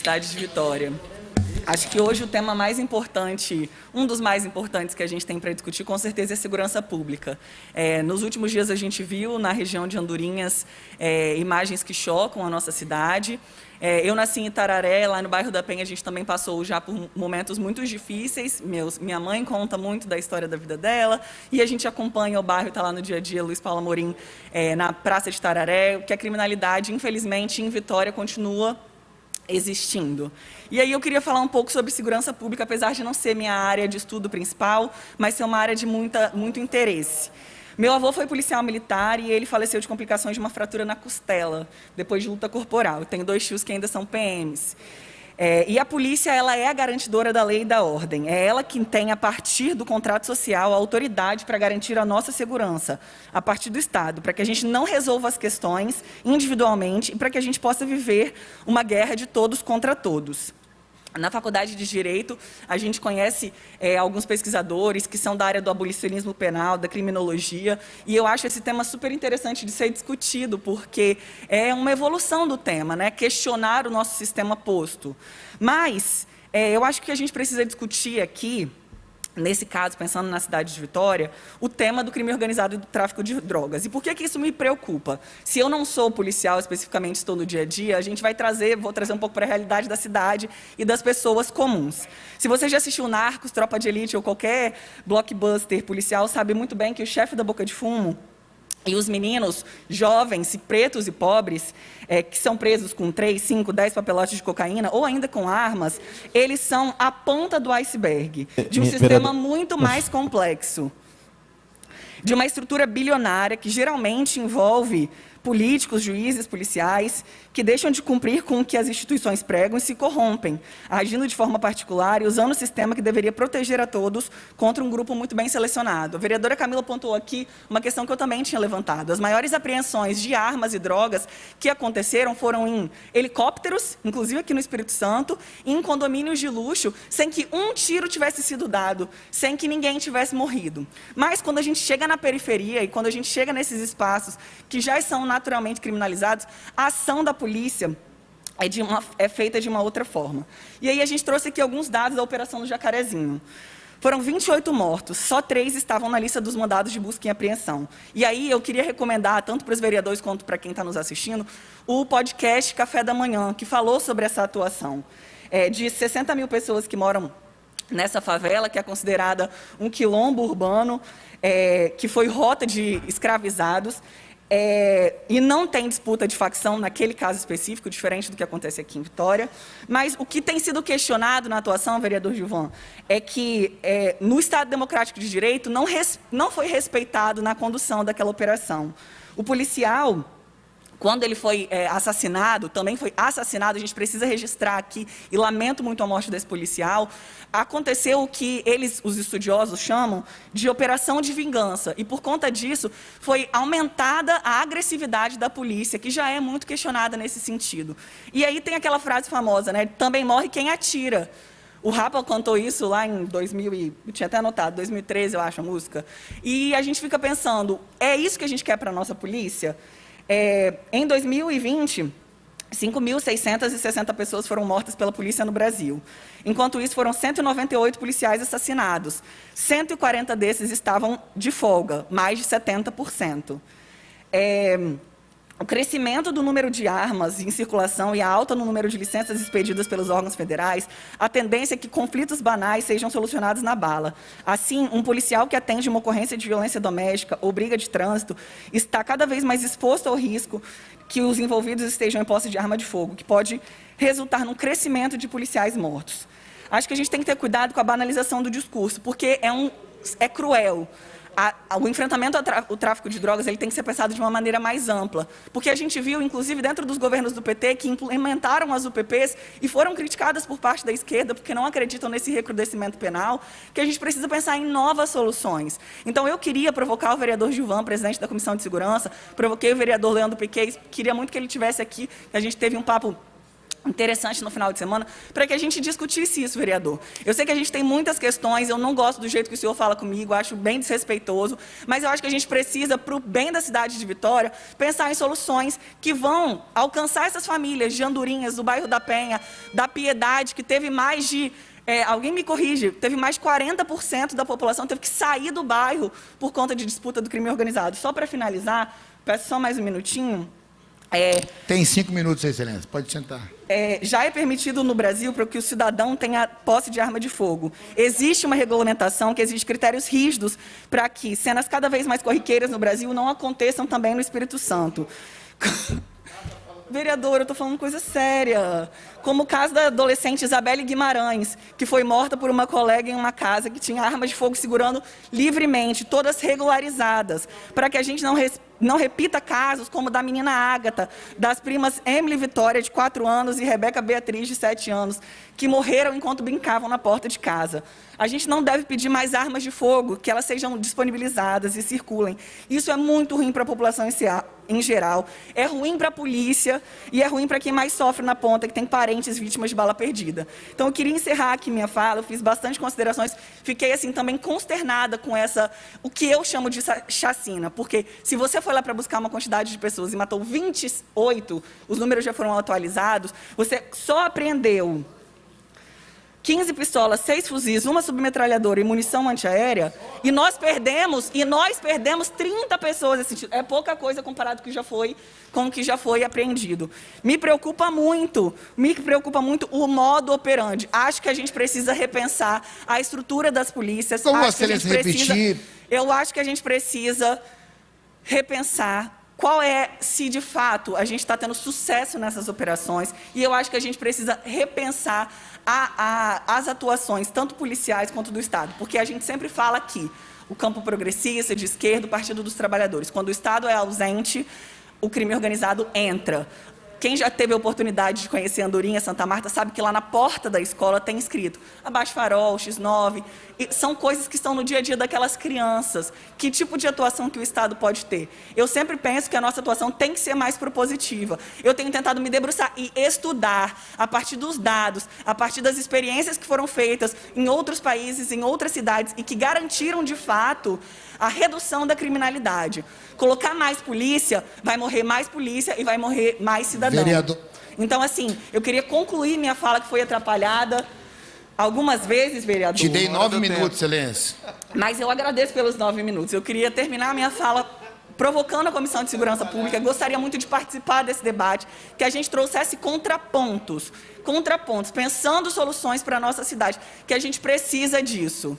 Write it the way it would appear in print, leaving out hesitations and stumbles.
cidade de Vitória. Acho que hoje o tema mais importante, um dos mais importantes que a gente tem para discutir, com certeza, é a segurança pública. Nos últimos dias a gente viu na região de Andorinhas imagens que chocam a nossa cidade. Eu nasci em Itararé, lá no bairro da Penha a gente também passou já por momentos muito difíceis. Minha mãe conta muito da história da vida dela e a gente acompanha o bairro, está lá no dia a dia, Luiz Paulo Amorim, na Praça de Itararé, que a criminalidade, infelizmente, em Vitória continua existindo. E aí eu queria falar um pouco sobre segurança pública, apesar de não ser minha área de estudo principal, mas ser uma área de muito interesse. Meu avô foi policial militar e ele faleceu de complicações de uma fratura na costela, depois de luta corporal. Eu tenho 2 tios que ainda são PMs. E a polícia, ela é a garantidora da lei e da ordem. É ela quem tem, a partir do contrato social, a autoridade para garantir a nossa segurança, a partir do Estado, para que a gente não resolva as questões individualmente e para que a gente possa viver uma guerra de todos contra todos. Na Faculdade de Direito, a gente conhece alguns pesquisadores que são da área do abolicionismo penal, da criminologia, e eu acho esse tema super interessante de ser discutido, porque é uma evolução do tema, né? Questionar o nosso sistema posto. Mas eu acho que a gente precisa discutir aqui, nesse caso, pensando na cidade de Vitória, o tema do crime organizado e do tráfico de drogas. E por que isso me preocupa? Se eu não sou policial, especificamente estou no dia a dia, a gente vou trazer um pouco para a realidade da cidade e das pessoas comuns. Se você já assistiu Narcos, Tropa de Elite ou qualquer blockbuster policial, sabe muito bem que o chefe da Boca de Fumo e os meninos jovens, pretos e pobres, que são presos com 3, 5, 10 papelotes de cocaína, ou ainda com armas, eles são a ponta do iceberg de um sistema muito mais complexo, de uma estrutura bilionária que geralmente envolve políticos, juízes, policiais, que deixam de cumprir com o que as instituições pregam e se corrompem, agindo de forma particular e usando o sistema que deveria proteger a todos contra um grupo muito bem selecionado. A vereadora Camila pontuou aqui uma questão que eu também tinha levantado. As maiores apreensões de armas e drogas que aconteceram foram em helicópteros, inclusive aqui no Espírito Santo, e em condomínios de luxo, sem que um tiro tivesse sido dado, sem que ninguém tivesse morrido. Mas quando a gente chega na periferia e quando a gente chega nesses espaços que já são naturalmente criminalizados, a ação da polícia é feita de uma outra forma. E aí a gente trouxe aqui alguns dados da Operação do Jacarezinho. Foram 28 mortos, só 3 estavam na lista dos mandados de busca e apreensão. E aí eu queria recomendar, tanto para os vereadores quanto para quem está nos assistindo, o podcast Café da Manhã, que falou sobre essa atuação. De 60 mil pessoas que moram nessa favela, que é considerada um quilombo urbano, que foi rota de escravizados, e não tem disputa de facção naquele caso específico, diferente do que acontece aqui em Vitória. Mas o que tem sido questionado na atuação, vereador Gilvan, é que no Estado Democrático de Direito não foi respeitado na condução daquela operação. O policial, quando ele foi assassinado, também foi assassinado, a gente precisa registrar aqui, e lamento muito a morte desse policial, aconteceu o que os estudiosos chamam de operação de vingança, e por conta disso foi aumentada a agressividade da polícia, que já é muito questionada nesse sentido. E aí tem aquela frase famosa, né? Também morre quem atira. O Rapa cantou isso lá em 2000, eu tinha até anotado, 2013, eu acho, a música. E a gente fica pensando, é isso que a gente quer para a nossa polícia? Em 2020, 5.660 pessoas foram mortas pela polícia no Brasil. Enquanto isso, foram 198 policiais assassinados. 140 desses estavam de folga, mais de 70%. O crescimento do número de armas em circulação e a alta no número de licenças expedidas pelos órgãos federais, a tendência é que conflitos banais sejam solucionados na bala. Assim, um policial que atende uma ocorrência de violência doméstica ou briga de trânsito está cada vez mais exposto ao risco que os envolvidos estejam em posse de arma de fogo, que pode resultar num crescimento de policiais mortos. Acho que a gente tem que ter cuidado com a banalização do discurso, porque é cruel. O enfrentamento ao tráfico de drogas ele tem que ser pensado de uma maneira mais ampla, porque a gente viu, inclusive, dentro dos governos do PT, que implementaram as UPPs e foram criticadas por parte da esquerda, porque não acreditam nesse recrudescimento penal, que a gente precisa pensar em novas soluções. Então, eu queria provocar o vereador Gilvan, presidente da Comissão de Segurança, provoquei o vereador Leandro Piquet, queria muito que ele estivesse aqui, que a gente teve um papo interessante no final de semana, para que a gente discutisse isso, vereador. Eu sei que a gente tem muitas questões, eu não gosto do jeito que o senhor fala comigo, acho bem desrespeitoso, mas eu acho que a gente precisa, para o bem da cidade de Vitória, pensar em soluções que vão alcançar essas famílias de Andorinhas, do bairro da Penha, da Piedade, que teve mais de... alguém me corrige, teve mais de 40% da população teve que sair do bairro por conta de disputa do crime organizado. Só para finalizar, peço só mais um minutinho. Tem 5 minutos, Excelência. Pode sentar. Já é permitido no Brasil para que o cidadão tenha posse de arma de fogo. Existe uma regulamentação que exige critérios rígidos para que cenas cada vez mais corriqueiras no Brasil não aconteçam também no Espírito Santo. Vereador, eu estou falando coisa séria. Como o caso da adolescente Isabelle Guimarães, que foi morta por uma colega em uma casa que tinha armas de fogo segurando livremente, todas regularizadas, para que a gente não repita casos como o da menina Ágata, das primas Emily Vitória, de 4 anos, e Rebeca Beatriz, de 7 anos, que morreram enquanto brincavam na porta de casa. A gente não deve pedir mais armas de fogo, que elas sejam disponibilizadas e circulem. Isso é muito ruim para a população em geral, é ruim para a polícia e é ruim para quem mais sofre na ponta, que tem parentes vítimas de bala perdida. Então, eu queria encerrar aqui minha fala, eu fiz bastante considerações, fiquei assim também consternada com o que eu chamo de chacina, porque se você foi lá para buscar uma quantidade de pessoas e matou 28, os números já foram atualizados, você só apreendeu 15 pistolas, 6 fuzis, uma submetralhadora e munição antiaérea, e nós perdemos 30 pessoas. É pouca coisa comparado com o que já foi apreendido. Me preocupa muito o modo operandi. Acho que a gente precisa repensar a estrutura das polícias. Como a Excelência repetir? Eu acho que a gente precisa repensar se de fato a gente está tendo sucesso nessas operações, e eu acho que a gente precisa repensar as atuações, tanto policiais quanto do Estado, porque a gente sempre fala aqui, o campo progressista, de esquerda, o Partido dos Trabalhadores. Quando o Estado é ausente, o crime organizado entra. Quem já teve a oportunidade de conhecer Andorinha, Santa Marta, sabe que lá na porta da escola tem escrito Abaixe Farol, X9, e são coisas que estão no dia a dia daquelas crianças. Que tipo de atuação que o Estado pode ter? Eu sempre penso que a nossa atuação tem que ser mais propositiva. Eu tenho tentado me debruçar e estudar a partir dos dados, a partir das experiências que foram feitas em outros países, em outras cidades, e que garantiram, de fato, a redução da criminalidade. Colocar mais polícia, vai morrer mais polícia e vai morrer mais cidadão. Vereador. Então, assim, eu queria concluir minha fala, que foi atrapalhada algumas vezes, vereador. Te dei 9 minutos, Excelência. Mas eu agradeço pelos 9 minutos. Eu queria terminar minha fala provocando a Comissão de Segurança Pública. Gostaria muito de participar desse debate, que a gente trouxesse contrapontos, pensando soluções para a nossa cidade, que a gente precisa disso.